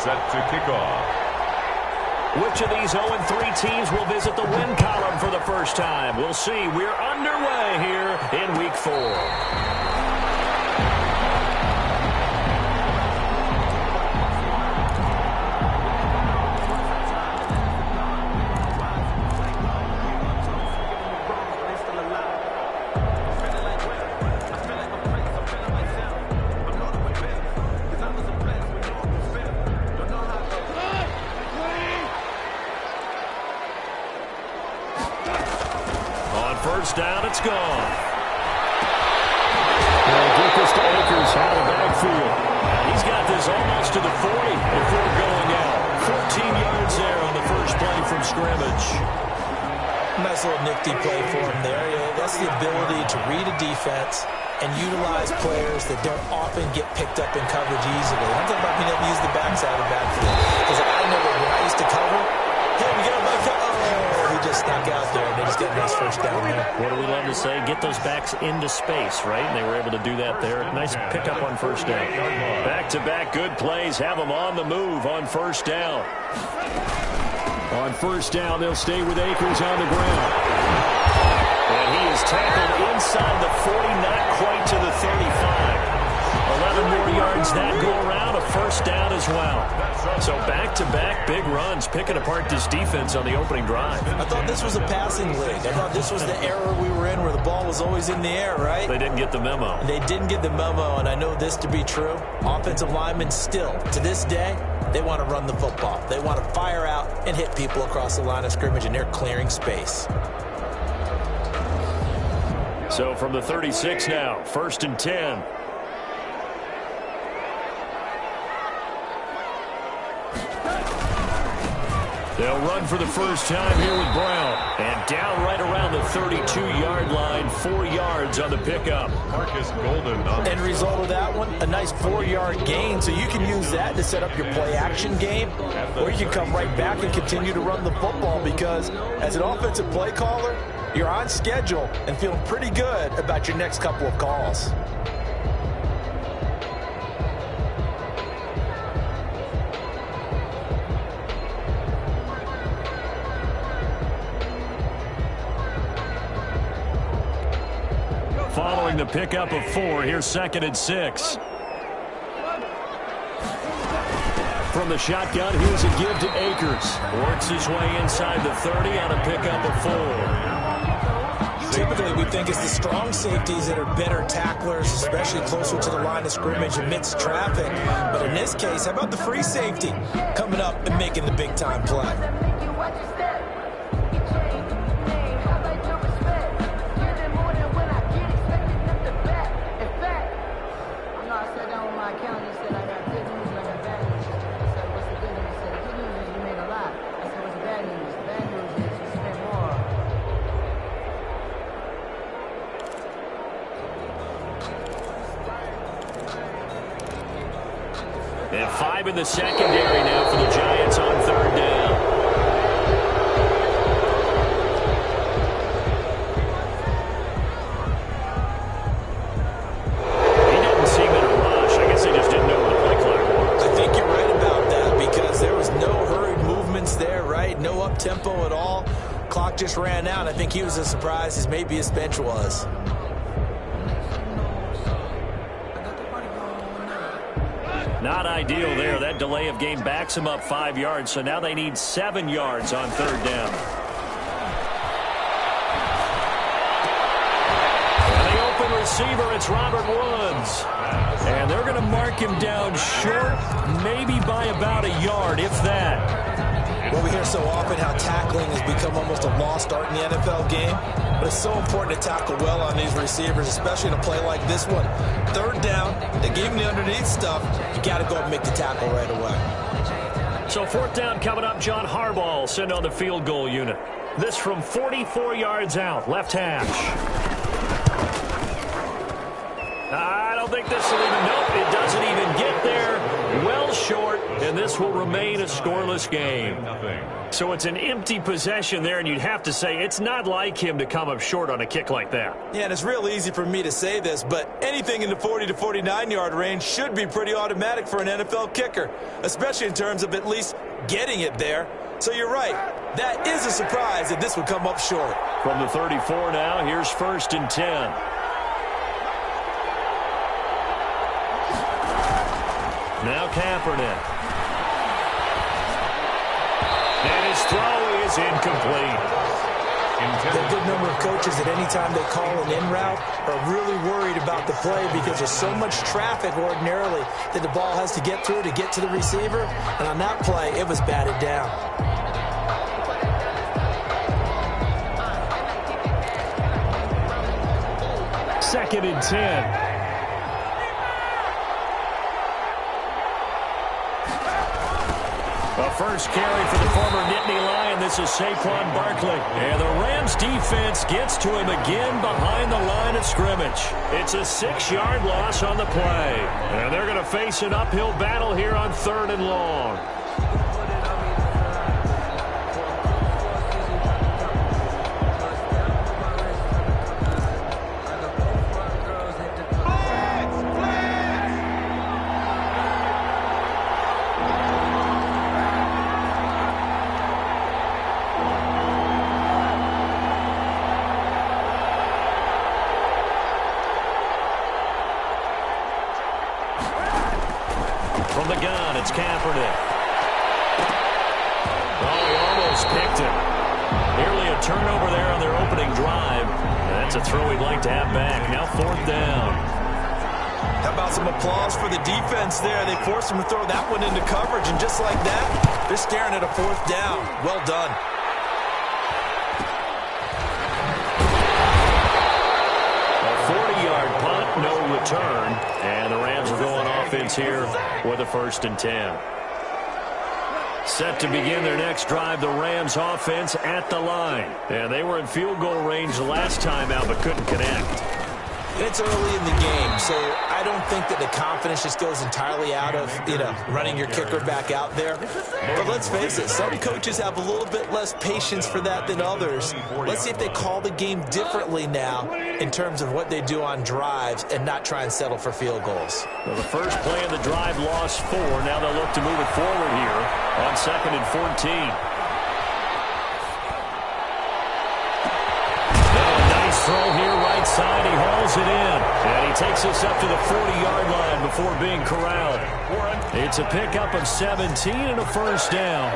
Set to kick off. Which of these 0-3 teams will visit the win column for the first time? We'll see. We're underway here in Week 4. First down, it's gone. They'll get this to Akers out of the backfield. He's got this almost to the 40 before going out. 14 yards there on the first play from scrimmage. Nice little nifty play for him there. That's the ability to read a defense and utilize players that don't often get picked up in coverage easily. I'm talking about being able to use the backside of the backfield. Because I know that when I used to cover, hey, we got a back. Oh, he just snuck out there, and they just got a nice first down there. What do we love to say? Get those backs into space, right? And they were able to do that there. Nice pickup on first down. Back-to-back good plays. Have them on the move on first down. On first down, they'll stay with Akers on the ground. And he is tackled inside the 40, not quite to the 35. 11 more yards that go around, a first down as well. So back-to-back big runs, picking apart this defense on the opening drive. I thought this was a passing league. I thought this was the era we were in where the ball was always in the air, right? They didn't get the memo. They didn't get the memo, and I know this to be true. Offensive linemen still, to this day, they want to run the football. They want to fire out and hit people across the line of scrimmage, and they're clearing space. So from the 36 now, 1st and 10. They'll run for the first time here with Brown. And down right around the 32-yard line, 4 yards on the pickup. Marcus Golden. End result of that one, a nice 4-yard gain. So you can use that to set up your play-action game. Or you can come right back and continue to run the football because as an offensive play caller, you're on schedule and feeling pretty good about your next couple of calls. Following the pickup of 4, here's 2nd and 6. From the shotgun, here's a give to Akers. Works his way inside the 30 on a pickup of 4. Typically, we think it's the strong safeties that are better tacklers, especially closer to the line of scrimmage amidst traffic. But in this case, how about the free safety coming up and making the big-time play? And 5 in the secondary now for the Giants on 3rd down. He didn't seem in a rush. I guess they just didn't know where the play clock was. I think you're right about that because there was no hurried movements there, right? No up-tempo at all. Clock just ran out. I think he was as surprised as maybe his bench was. Not ideal there. That delay of game backs him up 5 yards, so now they need 7 yards on 3rd down. And the open receiver, it's Robert Woods. And they're going to mark him down short, maybe by about a yard, if that. Well, we hear so often how tackling has become almost a lost art in the NFL game. But it's so important to tackle well on these receivers, especially in a play like this one. 3rd down, they gave him the underneath stuff. You got to go and make the tackle right away. So 4th down coming up. John Harbaugh sent on the field goal unit. This from 44 yards out, left hash. I don't think this will even, nope, it doesn't even get there. Well short, and this will remain a scoreless game. So it's an empty possession there, and you'd have to say it's not like him to come up short on a kick like that. Yeah, and it's real easy for me to say this, but anything in the 40 to 49-yard range should be pretty automatic for an NFL kicker, especially in terms of at least getting it there. So you're right. That is a surprise that this would come up short. From the 34 now, here's 1st and 10. Now Kaepernick. And his throw is incomplete. There are a good number of coaches that any time they call an in route are really worried about the play because there's so much traffic ordinarily that the ball has to get through to get to the receiver. And on that play, it was batted down. Second and 10. A first carry for the former Nittany Lion. This is Saquon Barkley. And the Rams defense gets to him again behind the line of scrimmage. It's a 6-yard loss on the play. And they're going to face an uphill battle here on 3rd and long. From the gun, it's Kaepernick. Oh, he almost picked it. Nearly a turnover there on their opening drive. And that's a throw he'd like to have back. Now 4th down. How about some applause for the defense there? They forced him to throw that one into coverage, and just like that, they're staring at a 4th down. Well done. A 40-yard punt, no return. And the Rams are going offense here with a 1st and 10. Set to begin their next drive, the Rams offense at the line. And they were in field goal range the last time out, but couldn't connect. It's early in the game, so I don't think that the confidence just goes entirely out of, running your kicker back out there. But let's face it, some coaches have a little bit less patience for that than others. Let's see if they call the game differently now in terms of what they do on drives and not try and settle for field goals. Well, the first play of the drive lost 4. Now they'll look to move it forward here on 2nd and 14. Throw here right side. He hauls it in. And he takes us up to the 40-yard line before being corralled. It's a pickup of 17 and a 1st down.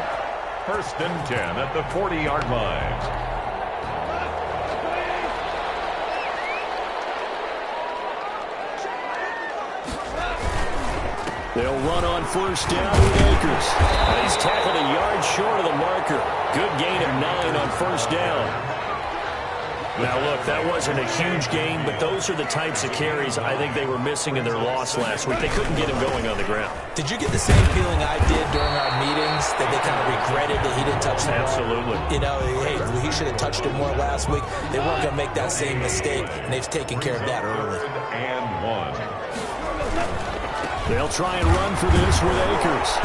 1st and 10 at the 40-yard line. They'll run on 1st down with Akers. And he's tackled a yard short of the marker. Good gain of 9 on 1st down. Now, look, that wasn't a huge gain, but those are the types of carries I think they were missing in their loss last week. They couldn't get him going on the ground. Did you get the same feeling I did during our meetings, that they kind of regretted that he didn't touch him? Absolutely. Hey, he should have touched him more last week. They weren't going to make that same mistake, and they've taken care of that early. And 1. They'll try and run for this with Akers.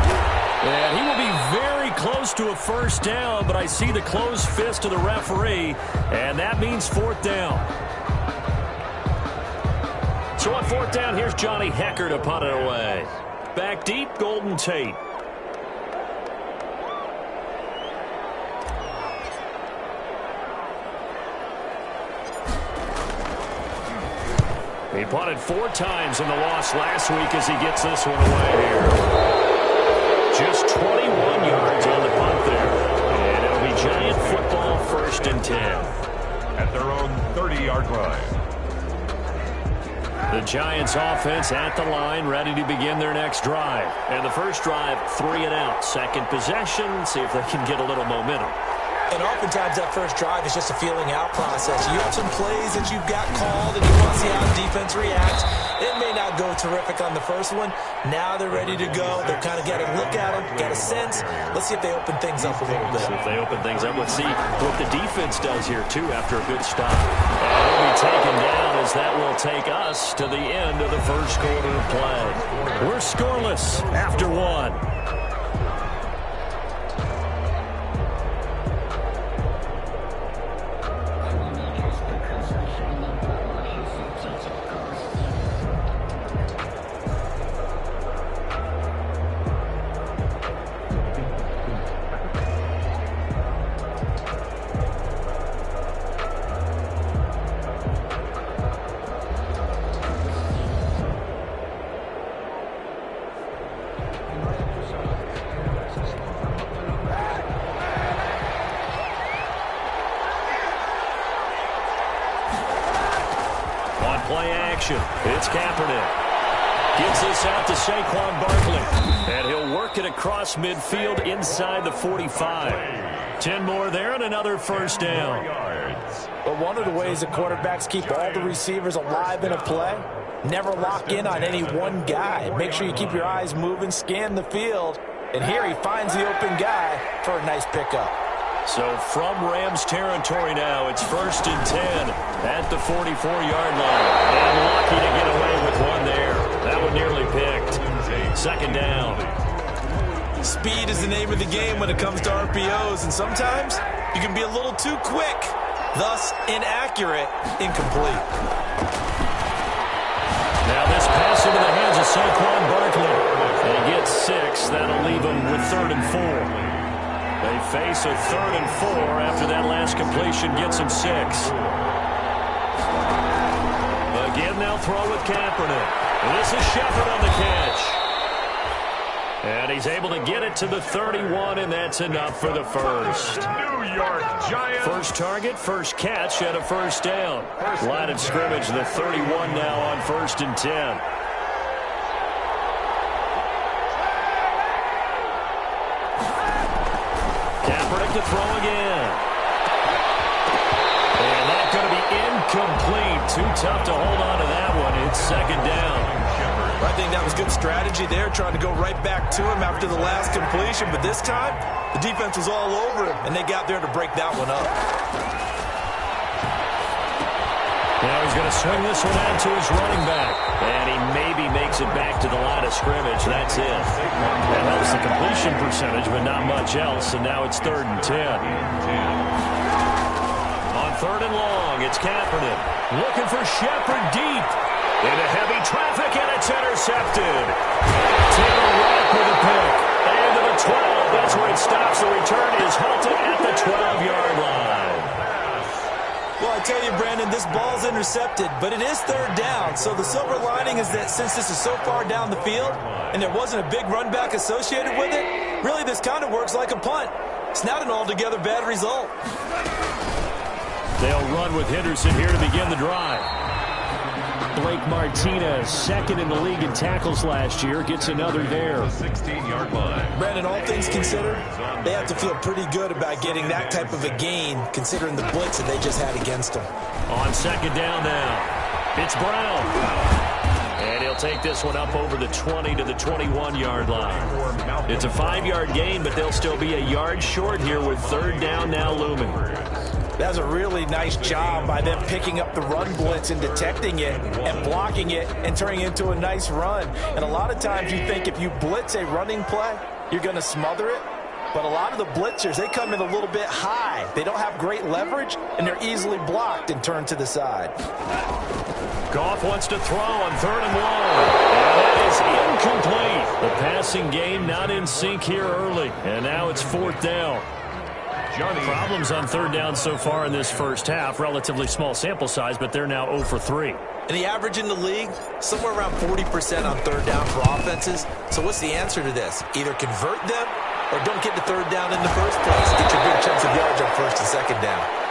And he will be very close to a 1st down, but I see the closed fist of the referee, and that means 4th down. So on 4th down, here's Johnny Hecker to punt it away. Back deep, Golden Tate. He punted 4 times in the loss last week as he gets this one away here. Just 21 yards on the punt there. And it'll be Giant football, 1st and 10. At their own 30-yard line. The Giants offense at the line, ready to begin their next drive. And the first drive, 3 and out. Second possession, see if they can get a little momentum. And oftentimes that first drive is just a feeling out process. You have some plays that you've got called and you want to see how the defense reacts. It may not go terrific on the first one. Now they're ready to go. They've kind of got a look at them, got a sense. Let's see if they open things up a little bit. See if they open things up. Let's see what the defense does here, too, after a good stop. And he'll be taken down as that will take us to the end of the first quarter of play. We're scoreless after 1. On play action, it's Kaepernick. Gives this out to Saquon Barkley. And he'll work it across midfield inside the 45. 10 more there and another first down. But one of the ways that quarterbacks keep all the receivers alive in a play, never lock in on any one guy. Make sure you keep your eyes moving, scan the field. And here he finds the open guy for a nice pickup. So from Rams territory now, it's 1st and 10 at the 44-yard line. And lucky to get away with one there. That one nearly picked. 2nd down. Speed is the name of the game when it comes to RPOs, and sometimes you can be a little too quick, thus inaccurate, incomplete. Now this pass into the hands of Saquon Barkley. They get 6. That'll leave them with 3rd and 4. They face a 3rd and 4 after that last completion gets them 6. Again, they'll throw with Kaepernick. This is Shepard on the catch. And he's able to get it to the 31, and that's enough for the first. New York Giants. First target, first catch, and a first down. Line of scrimmage, the 31 now on 1st and 10. Kaepernick to throw again. And that's going to be incomplete. Too tough to hold on to that one. It's 2nd down. I think that was good strategy there, trying to go right back to him after the last completion. But this time, the defense was all over him, and they got there to break that one up. Now he's going to swing this one out to his running back. And he maybe makes it back to the line of scrimmage. That's it. That helps the completion percentage, but not much else. And now it's 3rd and 10. On 3rd and long, it's Kaepernick. Looking for Shepard deep. Into heavy traffic, and it's intercepted. Taylor Rapp with a pick. And to the 12. That's where it stops. The return is halted at the 12-yard line. Well, I tell you, Brandon, this ball's intercepted, but it is 3rd down. So the silver lining is that since this is so far down the field and there wasn't a big run back associated with it, really this kind of works like a punt. It's not an altogether bad result. They'll run with Henderson here to begin the drive. Blake Martinez, 2nd in the league in tackles last year, gets another there. 16-yard line. Brandon, all things considered, they have to feel pretty good about getting that type of a gain, considering the blitz that they just had against them. On 2nd down now, it's Brown. And he'll take this one up over the 20 to the 21-yard line. It's a 5-yard gain, but they'll still be a yard short here with 3rd down now looming. That's a really nice job by them picking up the run blitz and detecting it and blocking it and turning it into a nice run. And a lot of times you think if you blitz a running play, you're going to smother it. But a lot of the blitzers, they come in a little bit high. They don't have great leverage, and they're easily blocked and turned to the side. Goff wants to throw on 3rd and 1. And that is incomplete. The passing game not in sync here early. And now it's 4th down. Problems on 3rd down so far in this first half. Relatively small sample size, but they're now 0 for 3. And the average in the league, somewhere around 40% on 3rd down for offenses. So what's the answer to this? Either convert them or don't get to 3rd down in the first place. Get your big chunks of yards on 1st and 2nd down.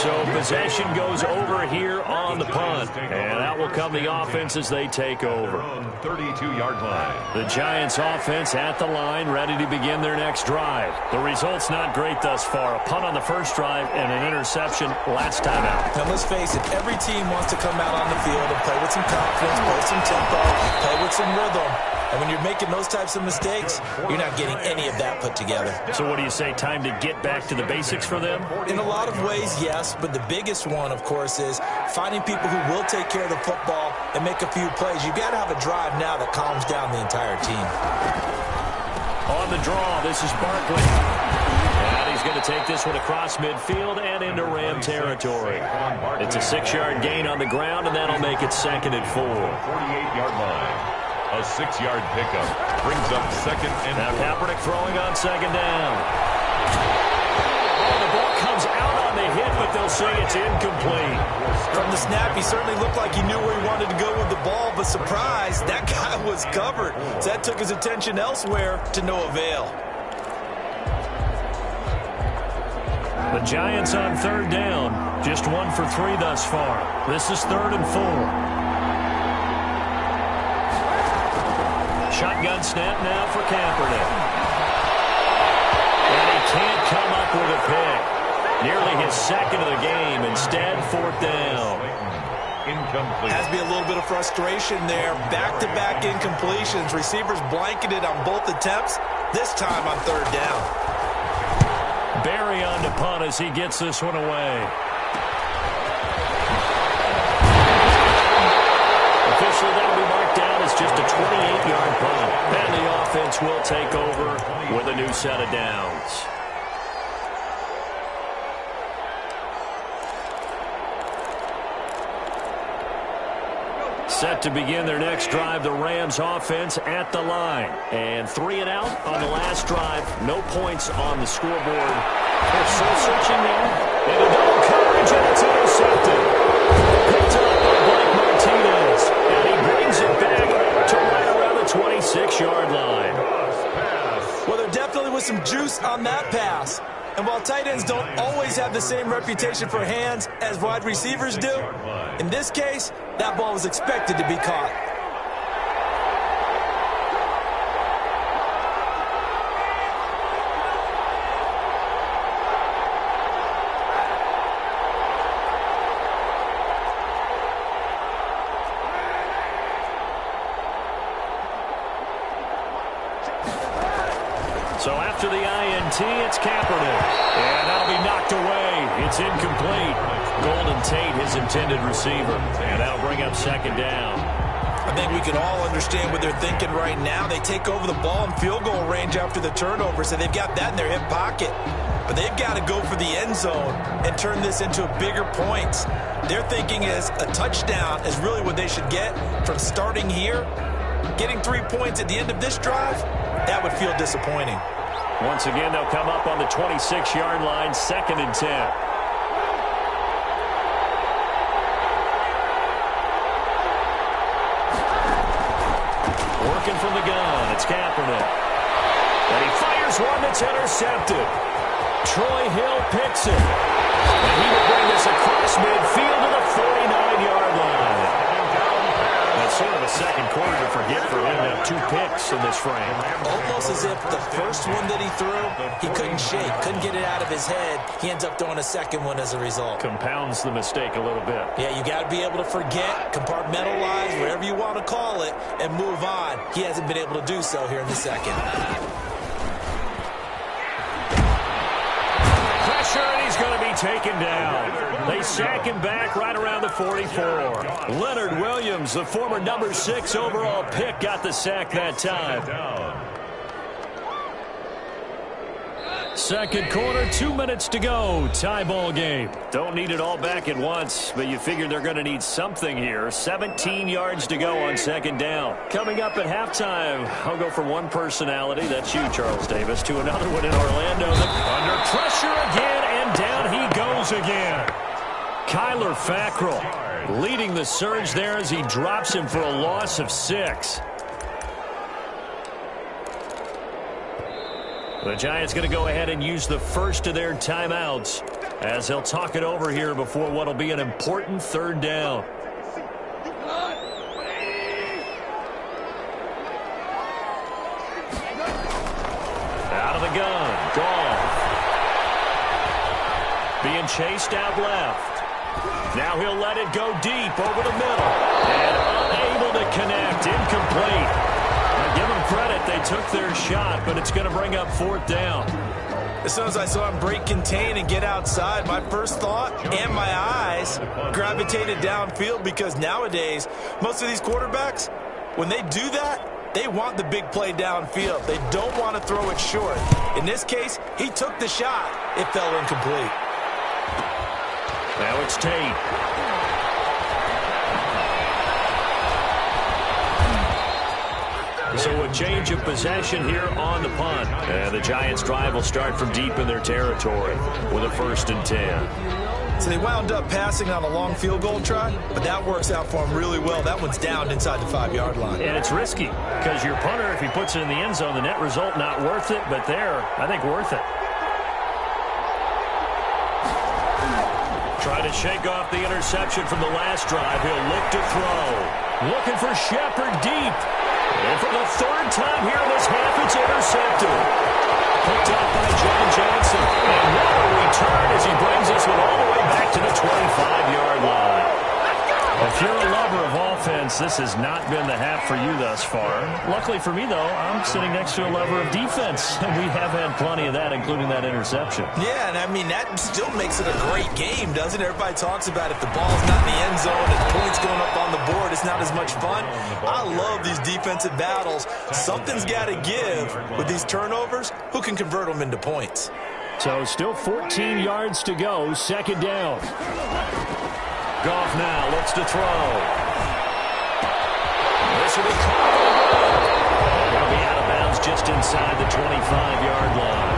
So possession goes over here on the punt. And out will come the offense as they take over. 32-yard line. The Giants offense at the line, ready to begin their next drive. The result's not great thus far. A punt on the first drive and an interception last time out. Now let's face it, every team wants to come out on the field and play with some confidence, play some tempo, play with some rhythm. And when you're making those types of mistakes, you're not getting any of that put together. So what do you say, time to get back to the basics for them? In a lot of ways, yes, but the biggest one, of course, is finding people who will take care of the football and make a few plays. You've got to have a drive now that calms down the entire team. On the draw, this is Barkley. And he's going to take this one across midfield and into Ram territory. It's a 6-yard gain on the ground, and that'll make it 2nd and 4. 48-yard line. A 6-yard pickup brings up 2nd and 4. Now Kaepernick throwing on 2nd down. Oh, the ball comes out on the hit, but they'll say it's incomplete. From the snap, he certainly looked like he knew where he wanted to go with the ball, but surprise, that guy was covered. So that took his attention elsewhere to no avail. The Giants on third down. Just 1 for 3 thus far. This is 3rd and 4. Shotgun snap now for Kaepernick. And he can't come up with a pick. Nearly his 2nd of the game. Instead, 4th down. Incomplete. Has to be a little bit of frustration there. Back-to-back incompletions. Receivers blanketed on both attempts. This time on 3rd down. Barry on to punt as he gets this one away. Officially, that'll be marked down as just a 28-yard punt. And the offense will take over with a new set of downs. Set to begin their next drive, the Rams offense at the line. And 3 and out on the last drive. No points on the scoreboard. They're still searching there. And a double coverage, and it's intercepted. Picked up by Blake Martinez. And he brings it back to right around the 26-yard line. Well, there definitely was some juice on that pass. And while tight ends don't always have the same reputation for hands as wide receivers do, in this case, that ball was expected to be caught. So after the INT, it's Kaepernick. And that'll be knocked away. It's incomplete. Golden Tate, his intended receiver. And that'll bring up 2nd down. I think we can all understand what they're thinking right now. They take over the ball in field goal range after the turnover, so they've got that in their hip pocket. But they've got to go for the end zone and turn this into bigger points. Their thinking is a touchdown is really what they should get from starting here. Getting 3 points at the end of this drive, that would feel disappointing. Once again, they'll come up on the 26-yard line, 2nd and 10. Working from the gun, it's Kaepernick. And he fires one that's intercepted. Troy Hill picks it. And he will bring this across midfield to the 49-yard line. That's sort of a second quarter to forget for him to have 2 picks in this frame. Almost as if the first one that he threw, he couldn't shake, couldn't get it out of his head. He ends up throwing a second one as a result. Compounds the mistake a little bit. Yeah, you got to be able to forget, compartmentalize, whatever you want to call it, and move on. He hasn't been able to do so here in the second. Pressure, and he's going to be taken down. They sack him back right around the 44. Leonard Williams, the former number 6 overall pick, got the sack that time. Second quarter, 2 minutes to go. Tie ball game. Don't need it all back at once, but you figure they're going to need something here. 17 yards to go on 2nd down. Coming up at halftime, I'll go from one personality, that's you, Charles Davis, to another one in Orlando. Under pressure again, and down he goes again. Kyler Fackrell leading the surge there as he drops him for a loss of 6. The Giants going to go ahead and use the first of their timeouts as they'll talk it over here before what will be an important 3rd down. Out of the gun, Goff. Being chased out left. Now he'll let it go deep over the middle. And unable to connect, incomplete. Give them credit, they took their shot, but it's going to bring up 4th down. As soon as I saw him break contain and get outside, my first thought and my eyes gravitated downfield, because nowadays, most of these quarterbacks, when they do that, they want the big play downfield. They don't want to throw it short. In this case, he took the shot. It fell incomplete. Now it's Tate. So a change of possession here on the punt. And the Giants' drive will start from deep in their territory with a 1st and 10. So they wound up passing on a long field goal try, but that works out for them really well. That one's down inside the 5-yard line. And it's risky because your punter, if he puts it in the end zone, the net result not worth it, but there, I think worth it. Trying to shake off the interception from the last drive. He'll look to throw. Looking for Shepard deep. And for the third time here in this half, it's intercepted. Picked up by John Johnson. And what a return as he brings this one all the way back to the 25-yard line. If you're a lover of offense, this has not been the half for you thus far. Luckily for me, though, I'm sitting next to a lover of defense, and we have had plenty of that, including that interception. Yeah, and I mean, that still makes it a great game, doesn't it? Everybody talks about if the ball's not in the end zone and points going up on the board, it's not as much fun. I love these defensive battles. Something's got to give with these turnovers. Who can convert them into points? So still 14 yards to go, second down. Goff now looks to throw. This will be caught. It'll be out of bounds just inside the 25-yard line.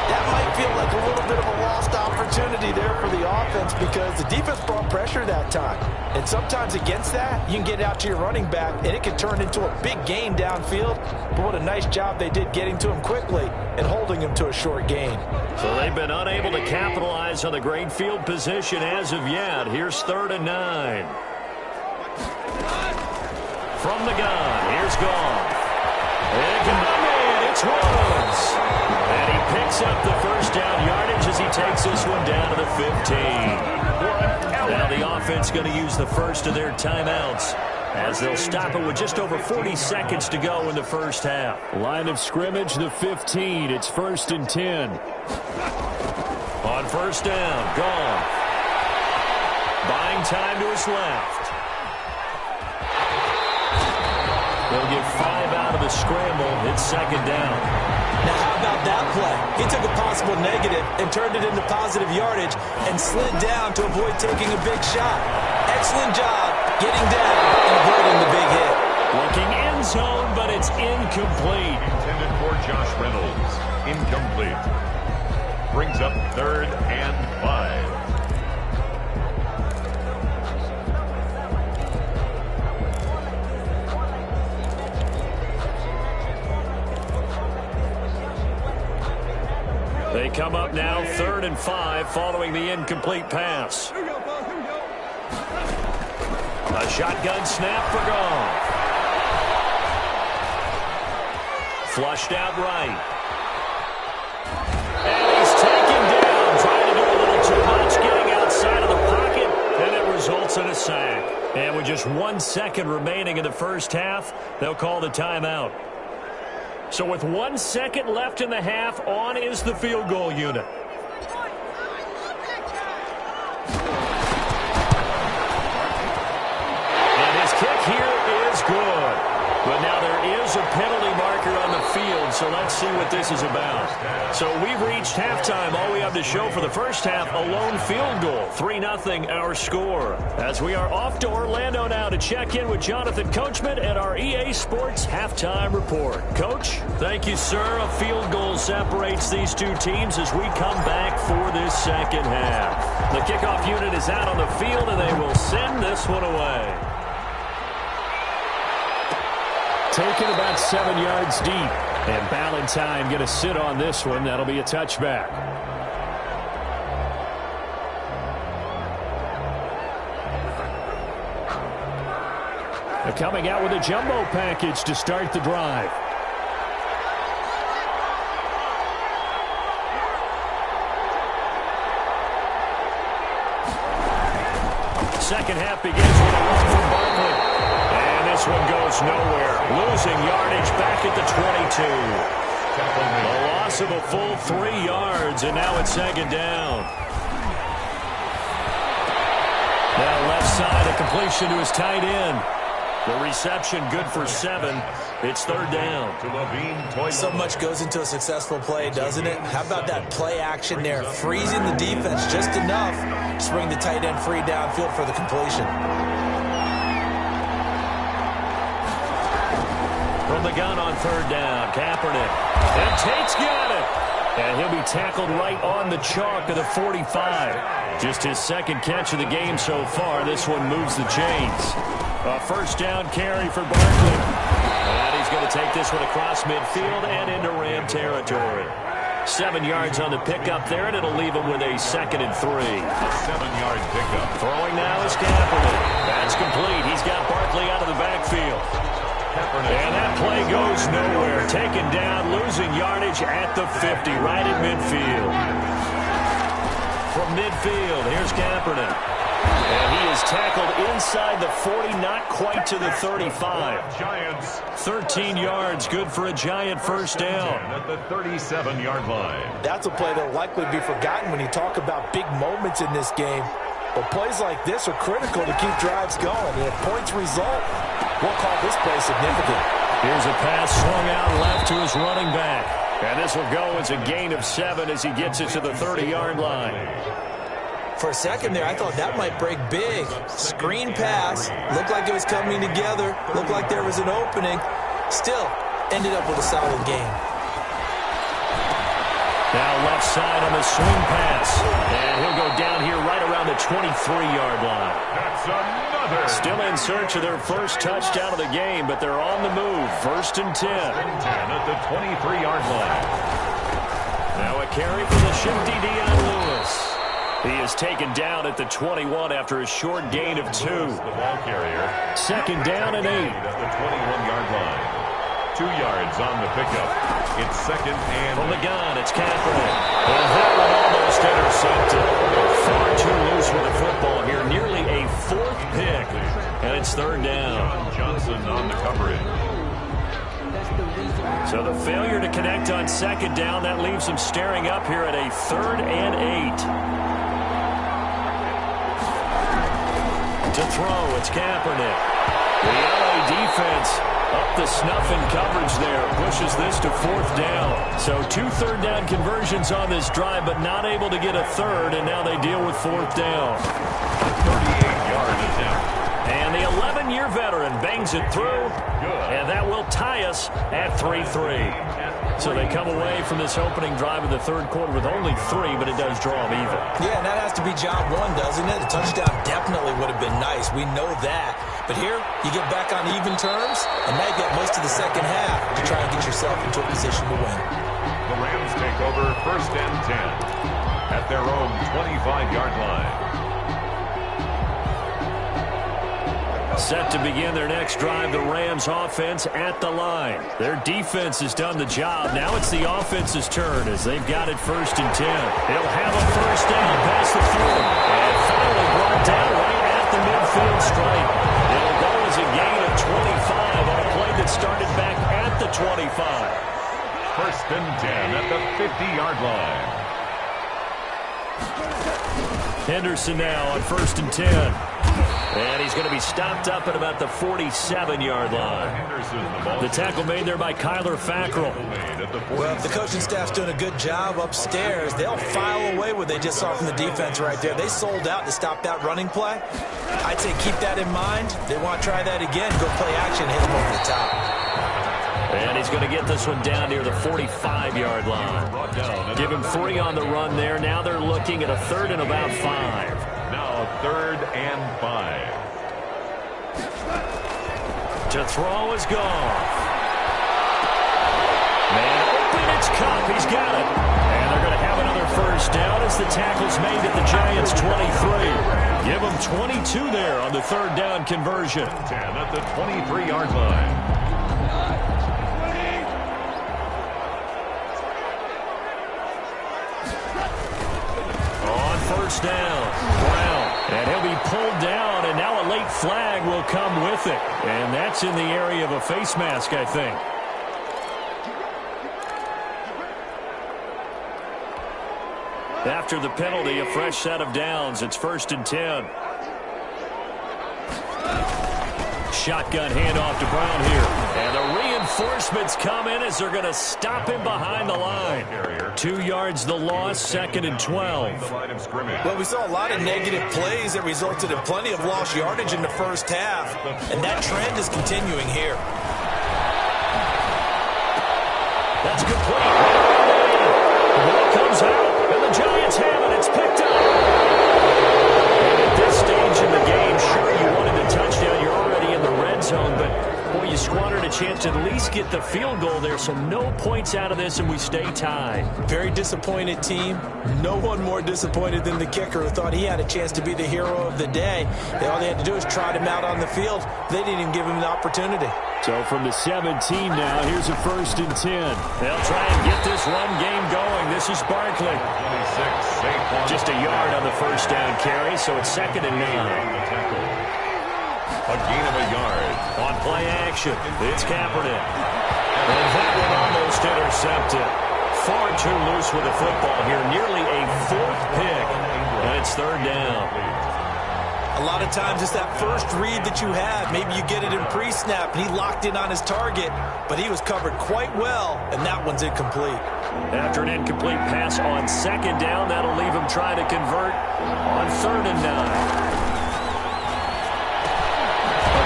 That might feel like a little bit of a lost opportunity there for the offense because the defense brought pressure that time. And sometimes against that, you can get out to your running back, and it can turn into a big gain downfield. But what a nice job they did getting to him quickly and holding him to a short gain. So they've been unable to capitalize on the great field position as of yet. Here's 3rd and 9. From the gun, here's Goff. And it's Woods. And he picks up the first down yardage as he takes this one down to the 15. Now the offense going to use the first of their timeouts as they'll stop it with just over 40 seconds to go in the first half. Line of scrimmage, the 15. It's 1st and 10. On first down, Goff. Buying time to his left. They'll get 5 out of the scramble. It's 2nd down. Now, how about that play? He took a possible negative and turned it into positive yardage and slid down to avoid taking a big shot. Excellent job getting down and avoiding the big hit. Looking end zone, but it's incomplete. Intended for Josh Reynolds. Incomplete. Brings up 3rd and 5. They come up now 3rd and 5 following the incomplete pass. A shotgun snap for Goff. Flushed out right. And he's taken down, trying to do a little too much, getting outside of the pocket, and it results in a sack. And with just 1 second remaining in the first half, they'll call the timeout. So with 1 second left in the half, on is the field goal unit. And his kick here is good. But now there is a penalty marker on the field, so let's see what this is about. So we've reached halftime. All we have to show for the first half, a lone field goal. 3-0 our score. As we are off to Orlando now to check in with Jonathan Coachman at our EA Sports Halftime Report. Coach? Thank you, sir. A field goal separates these two teams as we come back for this second half. The kickoff unit is out on the field, and they will send this one away. Taken about 7 yards deep. And Ballantyne going to sit on this one. That'll be a touchback. They're coming out with a jumbo package to start the drive. Second half begins with a run from Barkley. And this one goes nowhere. Losing yardage back at the 22. A loss of a full 3 yards, and now it's 2nd down. Now left side, a completion to his tight end. The reception good for 7. It's 3rd down. So much goes into a successful play, doesn't it? How about that play action there? Freezing the defense just enough to bring the tight end free downfield for the completion. From the gun on 3rd down, Kaepernick. And Tate's got it. And he'll be tackled right on the chalk of the 45. Just his 2nd catch of the game so far. This one moves the chains. A 1st down carry for Barkley. And he's going to take this one across midfield and into Ram territory. 7 yards on the pickup there, and it'll leave him with a 2nd and 3. A 7-yard pickup. Throwing now is Kaepernick. That's complete. He's got Barkley out of the backfield. And that play goes nowhere. Taken down, losing yardage at the 50, right at midfield. From midfield, here's Kaepernick. And he is tackled inside the 40, not quite to the 35. Giants. 13 yards, good for a Giant first down. At the 37-yard line. That's a play that will likely be forgotten when you talk about big moments in this game. But plays like this are critical to keep drives going. And if points result, we'll call this play significant. Here's a pass swung out left to his running back. And this will go as a gain of 7 as he gets it to the 30-yard line. For a second there, I thought that might break big. Screen pass. Looked like it was coming together. Looked like there was an opening. Still, ended up with a solid gain. Now left side on the swing pass. And he'll go down here right around the 23-yard line. That's another. Still in search of their first touchdown of the game, but they're on the move. 1st and 10. At the 23-yard line. Now a carry for the shifty Dion Lewis. He is taken down at the 21 after a short gain of 2. The ball carrier. 2nd down and 8. At the 21-yard line. 2 yards on the pickup. It's 2nd and... From the gun, it's Kaepernick. And that one almost intercepted. Far too loose with the football here. Nearly a 4th pick. And it's 3rd down. John Johnson on the coverage. So the failure to connect on 2nd down, that leaves him staring up here at a 3rd and 8. To throw, it's Kaepernick. The LA defense up the snuff in coverage there. Pushes this to 4th down. So 2 3rd down conversions on this drive, but not able to get a 3rd, and now they deal with 4th down. 38-yard attempt. And the 11-year veteran bangs it through, and that will tie us at 3-3. So they come away from this opening drive of the 3rd quarter with only 3, but it does draw them even. Yeah, and that has to be job 1, doesn't it? A touchdown definitely would have been nice. We know that. But here, you get back on even terms, and now you get most of the second half to try and get yourself into a position to win. The Rams take over 1st and 10 at their own 25-yard line. Set to begin their next drive, the Rams offense at the line. Their defense has done the job. Now it's the offense's turn as they've got it 1st and 10. They'll have a 1st down past the 40. And finally brought down right at the midfield stripe. It'll go as a gain of 25 on a play that started back at the 25. 1st and 10 at the 50-yard line. Henderson now on 1st and 10. And he's going to be stopped up at about the 47-yard line. The tackle made there by Kyler Fackrell. Well, if the coaching staff's doing a good job upstairs, they'll file away what they just saw from the defense right there. They sold out to stop that running play. I'd say keep that in mind. They want to try that again, go play action, hit them over the top. And he's going to get this one down near the 45-yard line. Give him 3 on the run there. Now they're looking at a 3rd and about 5. Now 3rd and 5. To throw is gone. Man open, it's Cup. He's got it. And they're going to have another 1st down as the tackle's made at the Giants' 23. Give them 22 there on the 3rd down conversion. 10 at the 23-yard line. On 1st down, Brown. And he'll be pulled down, and now a late flag will come with it. And that's in the area of a face mask, I think. After the penalty, a fresh set of downs. It's 1st and 10. Shotgun handoff to Brown here. And the reinforcements come in as they're going to stop him behind the line. 2 yards the loss, 2nd and 12. Well, we saw a lot of negative plays that resulted in plenty of lost yardage in the 1st half. And that trend is continuing here. That's complete. The ball comes out, and the Giants have it. It's picked up. And at this stage in the game, sure, you wanted a touchdown. You're already in the red zone, but Well, you squandered a chance to at least get the field goal there, so no points out of this, and we stay tied. Very disappointed team. No one more disappointed than the kicker, who thought he had a chance to be the hero of the day. All they had to do was trot him out on the field. They didn't even give him the opportunity. So from the 17 now, here's a 1st and 10. They'll try and get this run game going. This is Barkley. 26, just a yard on the 1st down carry, so it's 2nd and 9. A gain of a yard. On play action, it's Kaepernick. And that one almost intercepted. Far too loose with the football here. Nearly a 4th pick. And it's 3rd down. A lot of times it's that first read that you have. Maybe you get it in pre-snap, and he locked in on his target, but he was covered quite well, and that one's incomplete. After an incomplete pass on 2nd down, that'll leave him trying to convert on 3rd and 9.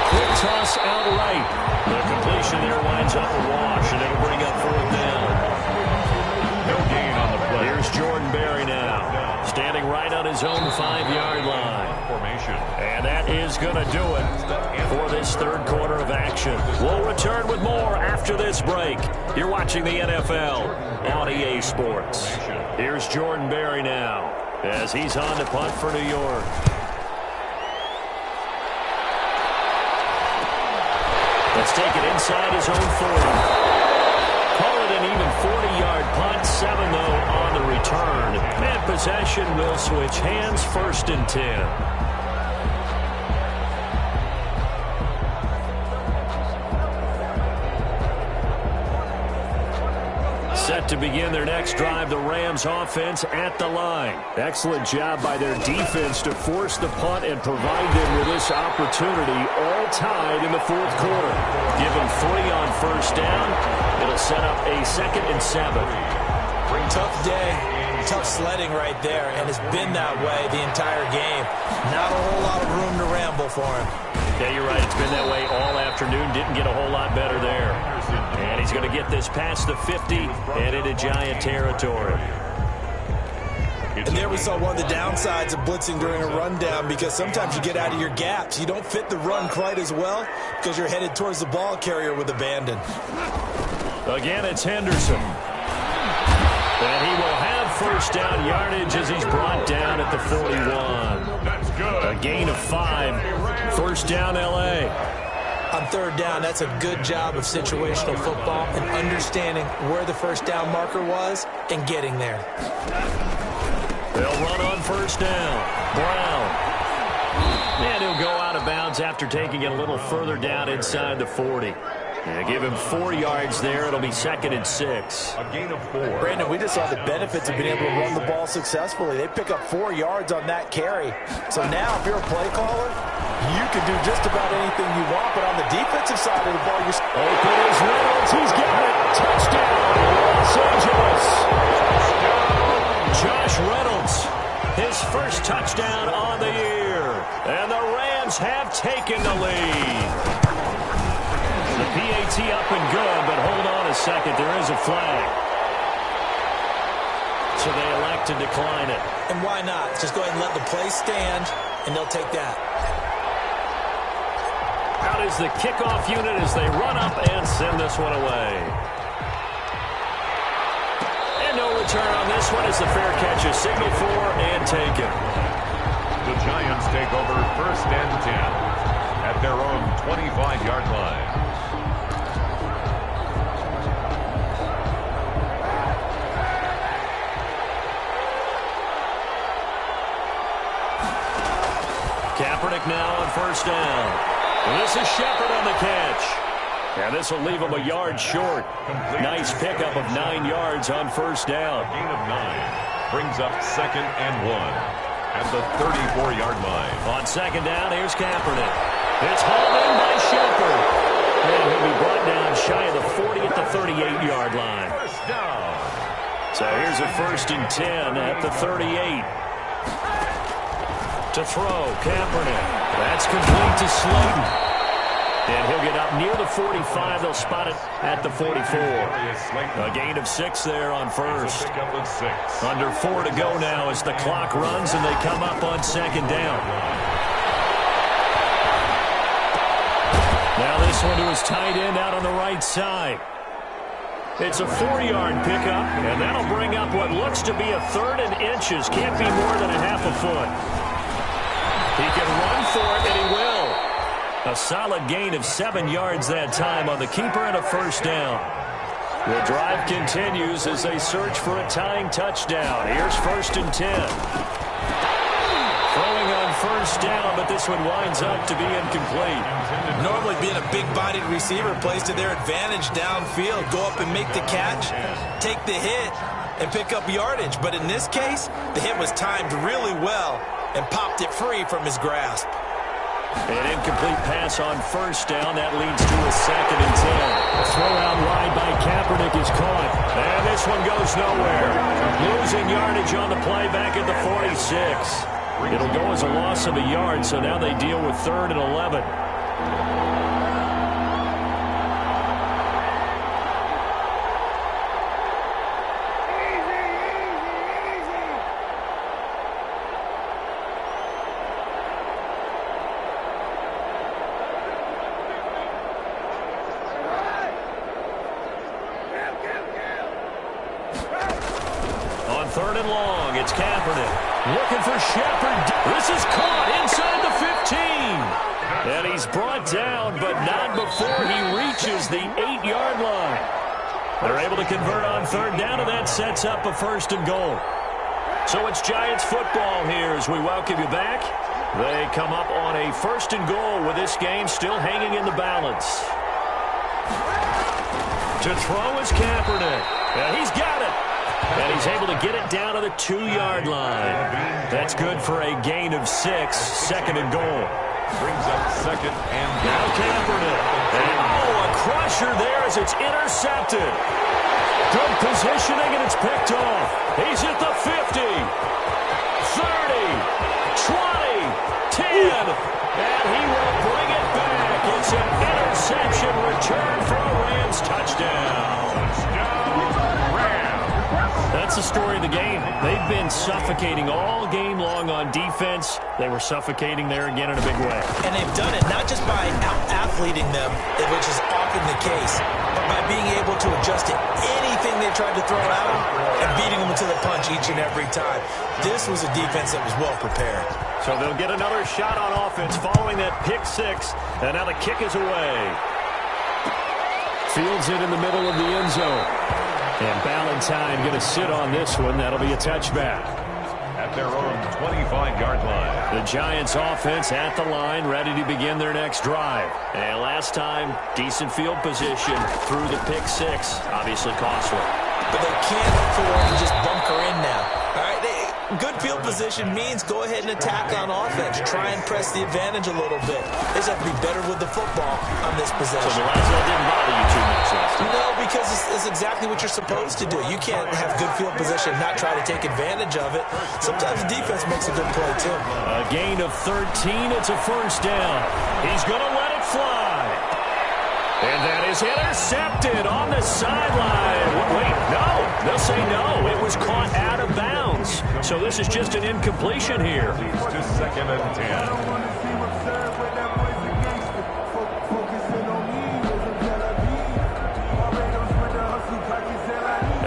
Quick toss outright. The completion there winds up a wash, and it'll bring up 4th down. No gain on the play. Here's Jordan Berry now, standing right on his own 5-yard line. Formation. And that is going to do it for this 3rd quarter of action. We'll return with more after this break. You're watching the NFL on EA Sports. Here's Jordan Berry now as he's on to punt for New York. Let's take it inside his own 40. Call it an even 40-yard punt. 7, though, on the return. And possession will switch hands. 1st and 10. Set to begin their next drive, the Rams offense at the line. Excellent job by their defense to force the punt and provide them with this opportunity, all tied in the 4th quarter. Give them 3 on 1st down. It'll set up a 2nd and 7. Tough day, tough sledding right there, and it's been that way the entire game. Not a whole lot of room to ramble for him. Yeah, you're right. It's been that way all afternoon. Didn't get a whole lot better there. And he's going to get this past the 50 and into Giant territory. And there we saw one of the downsides of blitzing during a rundown, because sometimes you get out of your gaps. You don't fit the run quite as well because you're headed towards the ball carrier with abandon. Again, it's Henderson. And he will have 1st down yardage as he's brought down at the 41. That's good. A gain of 5. 1st down, L.A. On 3rd down, that's a good job of situational football and understanding where the 1st down marker was and getting there. They'll run on 1st down. Brown. And he'll go out of bounds after taking it a little further down inside the 40. Yeah, give him 4 yards there. It'll be 2nd and 6. A gain of 4. Brandon, we just saw the benefits of being able to run the ball successfully. They pick up 4 yards on that carry. So now, if you're a play caller, you can do just about anything you want. But on the defensive side of the ball, you're... Open is Reynolds. He's got it. Touchdown, Los Angeles. Josh Reynolds, his 1st touchdown on the year. And the Rams have taken the lead. The PAT up and good, but hold on a second. There is a flag. So they elect to decline it. And why not? Just go ahead and let the play stand, and they'll take that. Out is the kickoff unit as they run up and send this one away. And no return on this one as the fair catch is signaled for and taken. The Giants take over 1st and 10 at their own 25-yard line. Kaepernick now on 1st down. And this is Shepard on the catch. And this will leave him a yard short. Nice pickup of 9 yards on 1st down. Gain of 9 brings up 2nd and 1 at the 34-yard line. On 2nd down, here's Kaepernick. It's hauled in by Shepard. And he'll be brought down shy of the 40 at the 38-yard line. 1st down. So here's a 1st and 10 at the 38. To throw, Kaepernick. That's complete to Slayton. And he'll get up near the 45. They'll spot it at the 44. A gain of 6 there on 1st. Under 4 to go now as the clock runs and they come up on 2nd down. Now this one to his tight end out on the right side. It's a 4-yard pickup, and that'll bring up what looks to be a 3rd and inches. Can't be more than a half a foot. He can run for it, and he will. A solid gain of 7 yards that time on the keeper and a 1st down. The drive continues as they search for a tying touchdown. Here's 1st and 10. Throwing on 1st down, but this one winds up to be incomplete. Normally being a big-bodied receiver plays to their advantage downfield. Go up and make the catch, take the hit, and pick up yardage. But in this case, the hit was timed really well and popped it free from his grasp. An incomplete pass on 1st down. That leads to a 2nd and 10. A throw out wide by Kaepernick is caught. And this one goes nowhere. Losing yardage on the play back at the 46. It'll go as a loss of a yard, so now they deal with 3rd and 11. On 3rd and long, it's Kaepernick. Looking for Shepard. This is caught inside the 15. And he's brought down, but not before he reaches the 8-yard line. They're able to convert on 3rd down, and that sets up a 1st and goal. So it's Giants football here as we welcome you back. They come up on a 1st and goal with this game still hanging in the balance. To throw is Kaepernick. And he's got it. And he's able to get it down to the 2-yard line. That's good for a gain of 6, 2nd and goal. Brings up 2nd and now Kaepernick. And a crusher there as it's intercepted. Good positioning, and it's picked off. He's at the 50, 30, 20, 10, and he will bring it back. It's an interception return for a Rams touchdown. That's the story of the game. They've been suffocating all game long on defense. They were suffocating there again in a big way. And they've done it not just by out-athleting them, which is often the case, but by being able to adjust to anything they tried to throw at them and beating them to the punch each and every time. This was a defense that was well prepared. So they'll get another shot on offense following that pick 6, and now the kick is away. Fields it in the middle of the end zone. And Ballantyne going to sit on this one. That'll be a touchback. At their own 25-yard line. The Giants offense at the line, ready to begin their next drive. And last time, decent field position through the pick 6. Obviously costly. But they can't afford to just bunker in now. All right, good field position means go ahead and attack on offense. Try and press the advantage a little bit. They just have to be better with the football on this possession. So the last one didn't bother you too much last time? No, because it's exactly what you're supposed to do. You can't have good field position and not try to take advantage of it. Sometimes the defense makes a good play, too. A gain of 13. It's a 1st down. He's going to let it fly. And that is intercepted on the sideline. Wait, no. They'll say no. It was caught out of bounds. So this is just an incompletion here. Leads to 2nd and 10.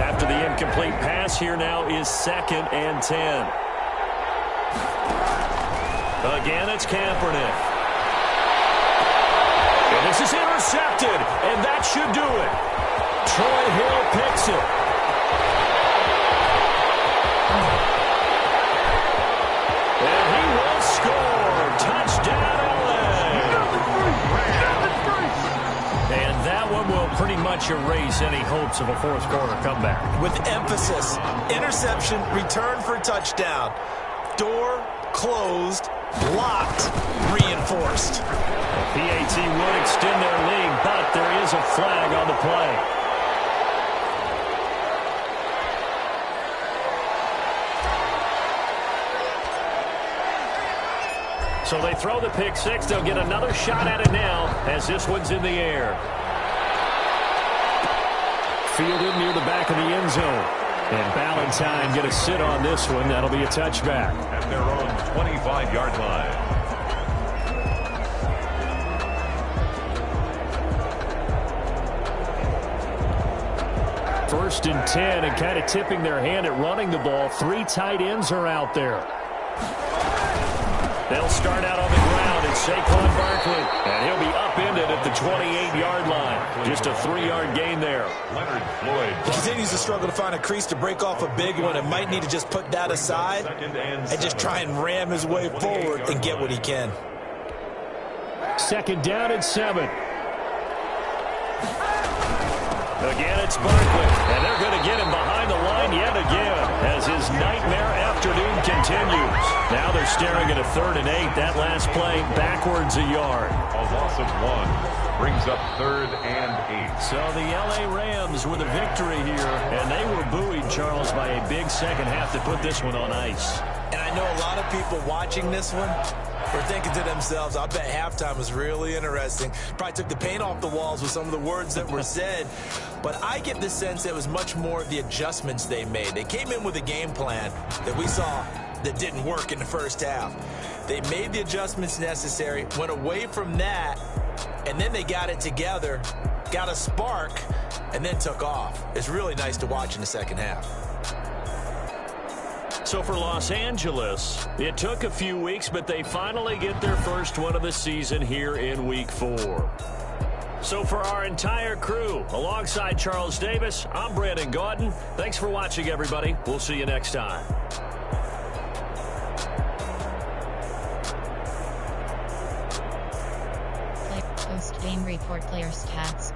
After the incomplete pass, here now is 2nd and 10. Again, it's Kaepernick. And this is intercepted, and that should do it. Troy Hill picks it. And he will score. Touchdown, LA. And that one will pretty much erase any hopes of a 4th quarter comeback. With emphasis, interception, return for touchdown. Door closed, locked, reinforced. PAT would extend their lead, but there is a flag on the play. So they throw the pick 6. They'll get another shot at it now as this one's in the air. Fielded near the back of the end zone. And Ballantyne going to sit on this one. That'll be a touchback. At their own 25-yard line. 1st and 10, and kind of tipping their hand at running the ball. 3 tight ends are out there. They'll start out on the ground. It's Saquon Barkley, and he'll be upended at the 28-yard line. Just a 3-yard gain there. Leonard Floyd. He continues to struggle to find a crease to break off a big one and might need to just put that aside and just try and ram his way forward and get what he can. 2nd down and 7. Again, it's Barkley, and they're going to get him behind the line yet again as his nightmare afternoon continues. Now they're staring at a 3rd and 8. That last play backwards a yard. A loss of 1 brings up 3rd and 8. So the L.A. Rams with a victory here, and they were buoyed, Charles, by a big second half to put this one on ice. And I know a lot of people watching this one were thinking to themselves, I bet halftime was really interesting. Probably took the paint off the walls with some of the words that were said. But I get the sense it was much more of the adjustments they made. They came in with a game plan that we saw that didn't work in the first half. They made the adjustments necessary, went away from that, and then they got it together, got a spark, and then took off. It's really nice to watch in the second half. So for Los Angeles, it took a few weeks, but they finally get their first one of the season here in Week 4. So for our entire crew, alongside Charles Davis, I'm Brandon Gaudin. Thanks for watching, everybody. We'll see you next time. Post-game report players stats.